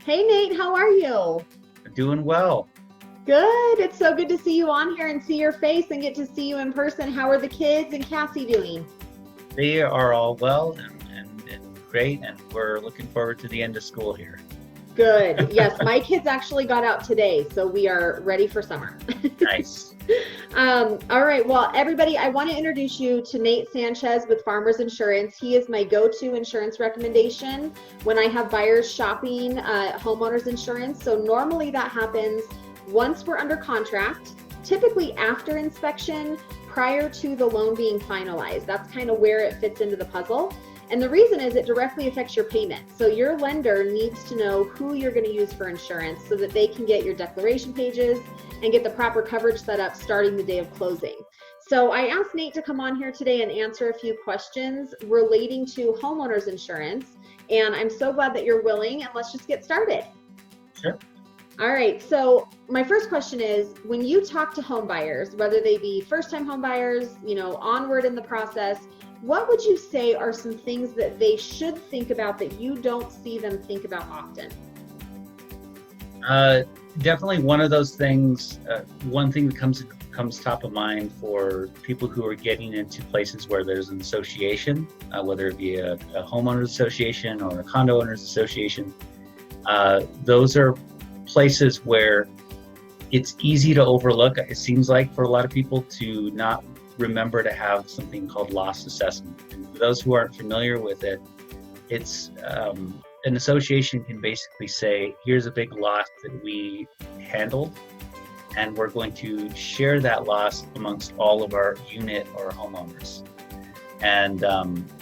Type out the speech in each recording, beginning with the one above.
Hey Nate, how are you? Doing well. Good. It's so good to see you on here and see your face and get to see you in person. How are the kids and Cassie doing? They are all well and great, and we're looking forward to the end of school here. Good. Yes, my kids actually got out today, so we are ready for summer. Nice. All right. Well, everybody, I want to introduce you to Nate Sanchez with Farmers Insurance. He is my go-to insurance recommendation when I have buyers shopping homeowners insurance. So normally that happens once we're under contract, typically after inspection, prior to the loan being finalized. That's kind of where it fits into the puzzle. And the reason is it directly affects your payment. So your lender needs to know who you're going to use for insurance so that they can get your declaration pages and get the proper coverage set up starting the day of closing. So I asked Nate to come on here today and answer a few questions relating to homeowners insurance. And I'm so glad that you're willing, and let's just get started. Sure. All right. So my first question is, when you talk to home buyers, whether they be first-time home buyers, onward in the process, what would you say are some things that they should think about that you don't see them think about often? Definitely one of those things. One thing that comes top of mind for people who are getting into places where there's an association, whether it be a homeowners association or a condo owners association. Those are places where it's easy to overlook. It seems like for a lot of people to not remember to have something called loss assessment. And for those who aren't familiar with it, it's an association can basically say, here's a big loss that we handled, and we're going to share that loss amongst all of our unit or homeowners. And,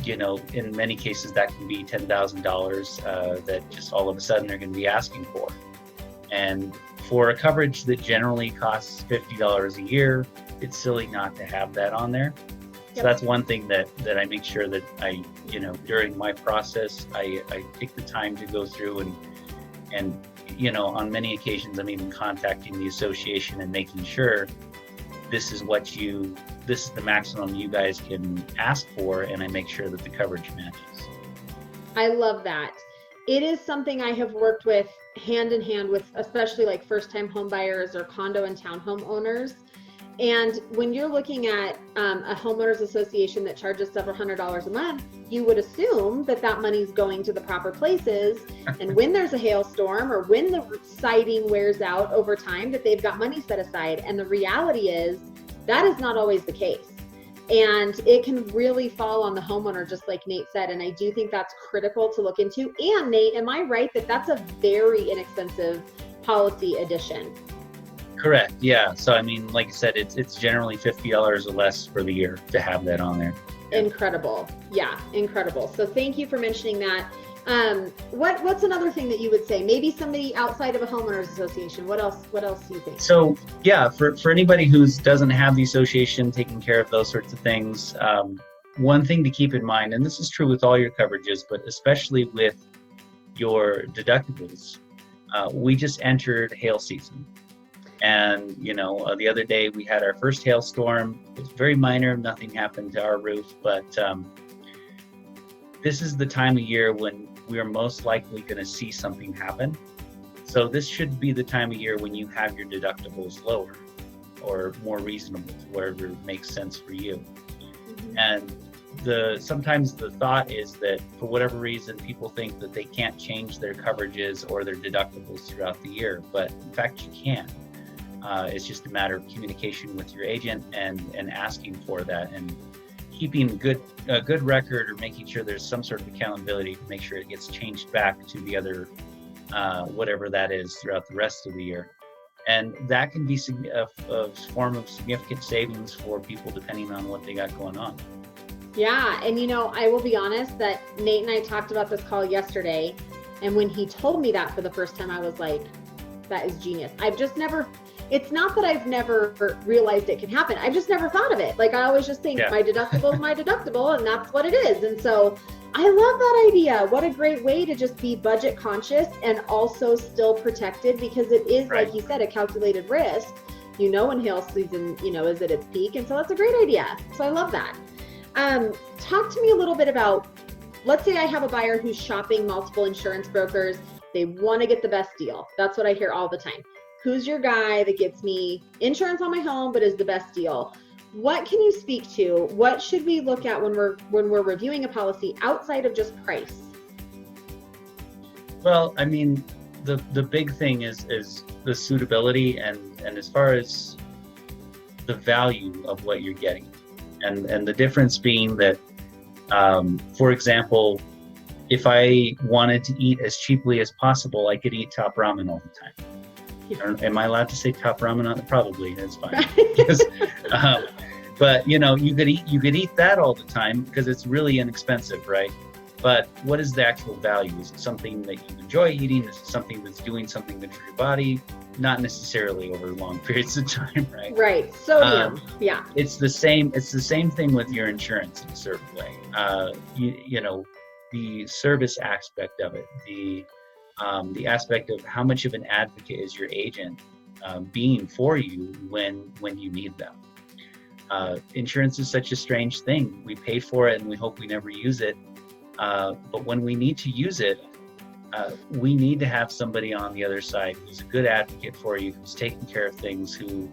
in many cases that can be $10,000 that just all of a sudden they're going to be asking for. And for a coverage that generally costs $50 a year, it's silly not to have that on there. So that's one thing that I make sure that I, during my process, I take the time to go through and on many occasions, I'm even contacting the association and making sure this is the maximum you guys can ask for, and I make sure that the coverage matches. I love that. It is something I have worked with hand in hand with, especially like first-time home buyers or condo and townhome owners. And when you're looking at a homeowners association that charges several $100s a month, you would assume that money's going to the proper places. And when there's a hailstorm or when the siding wears out over time, that they've got money set aside. And the reality is that is not always the case. And it can really fall on the homeowner, just like Nate said. And I do think that's critical to look into. And Nate, am I right that that's a very inexpensive policy addition? Correct. Yeah. So, like I said, it's generally $50 or less for the year to have that on there. Incredible. Yeah, incredible. So thank you for mentioning that. What's another thing that you would say? Maybe somebody outside of a homeowners association. What else do you think? So yeah, for anybody who doesn't have the association taking care of those sorts of things, one thing to keep in mind, and this is true with all your coverages, but especially with your deductibles, we just entered hail season. And, the other day we had our first hailstorm. It was very minor. Nothing happened to our roof, but this is the time of year when we are most likely going to see something happen. So this should be the time of year when you have your deductibles lower or more reasonable to wherever it makes sense for you. Mm-hmm. And sometimes the thought is that for whatever reason, people think that they can't change their coverages or their deductibles throughout the year, but in fact you can. It's just a matter of communication with your agent and asking for that and keeping a good record, or making sure there's some sort of accountability to make sure it gets changed back to the other, whatever that is throughout the rest of the year. And that can be a form of significant savings for people depending on what they got going on. Yeah. And I will be honest that Nate and I talked about this call yesterday. And when he told me that for the first time, I was like, that is genius. It's not that I've never realized it can happen. I've just never thought of it. Like, I always just think my deductible is my deductible, and that's what it is. And so I love that idea. What a great way to just be budget conscious and also still protected, because it is, right, like you said, a calculated risk. When hail season, is at its peak. And so that's a great idea. So I love that. Talk to me a little bit about, let's say I have a buyer who's shopping multiple insurance brokers. They want to get the best deal. That's what I hear all the time. Who's your guy that gets me insurance on my home but is the best deal? What can you speak to? What should we look at when we're reviewing a policy outside of just price? Well, I mean, the big thing is the suitability and as far as the value of what you're getting, and the difference being that, for example, if I wanted to eat as cheaply as possible, I could eat top ramen all the time. Am I allowed to say top ramen? Probably, that's fine. Because, but you know, you could eat that all the time because it's really inexpensive, right? But what is the actual value? Is it something that you enjoy eating? Is it something that's doing something good for your body? Not necessarily over long periods of time, right? Right. Sodium. Yeah. It's the same thing with your insurance in a certain way. You know, the service aspect of it, the aspect of how much of an advocate is your agent being for you when you need them. Insurance is such a strange thing. We pay for it and we hope we never use it. But when we need to use it, we need to have somebody on the other side who's a good advocate for you, who's taking care of things, who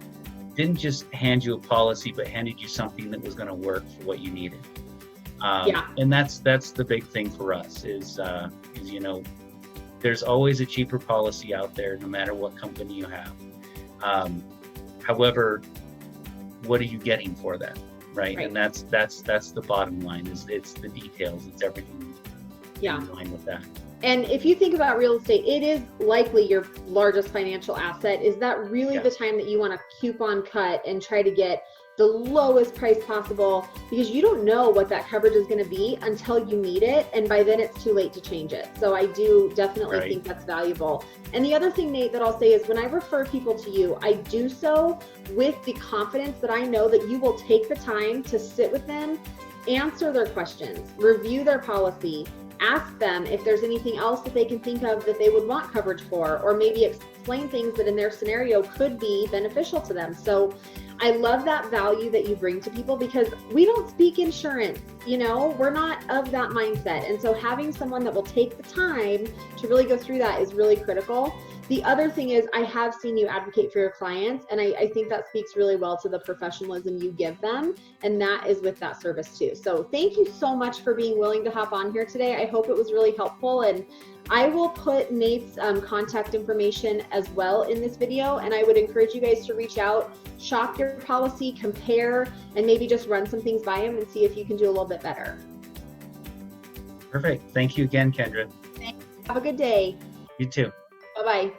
didn't just hand you a policy, but handed you something that was going to work for what you needed. And that's the big thing for us is you know, there's always a cheaper policy out there, no matter what company you have. However, what are you getting for that? Right. And that's the bottom line. It's the details. It's everything in line with that. And if you think about real estate, it is likely your largest financial asset. Is that really the time that you want to coupon cut and try to get the lowest price possible? Because you don't know what that coverage is going to be until you need it. And by then it's too late to change it. So I do definitely think that's valuable. And the other thing, Nate, that I'll say is when I refer people to you, I do so with the confidence that I know that you will take the time to sit with them, answer their questions, review their policy, ask them if there's anything else that they can think of that they would want coverage for, or maybe explain things that in their scenario could be beneficial to them. So I love that value that you bring to people because we don't speak insurance, you know, we're not of that mindset. And so having someone that will take the time to really go through that is really critical. The other thing is I have seen you advocate for your clients, and I think that speaks really well to the professionalism you give them, and that is with that service too. So thank you so much for being willing to hop on here today. I hope it was really helpful, and I will put Nate's contact information as well in this video, and I would encourage you guys to reach out, shop your policy, compare, and maybe just run some things by him and see if you can do a little bit better. Perfect. Thank you again, Kendra. Thanks. Have a good day. You too. Bye-bye.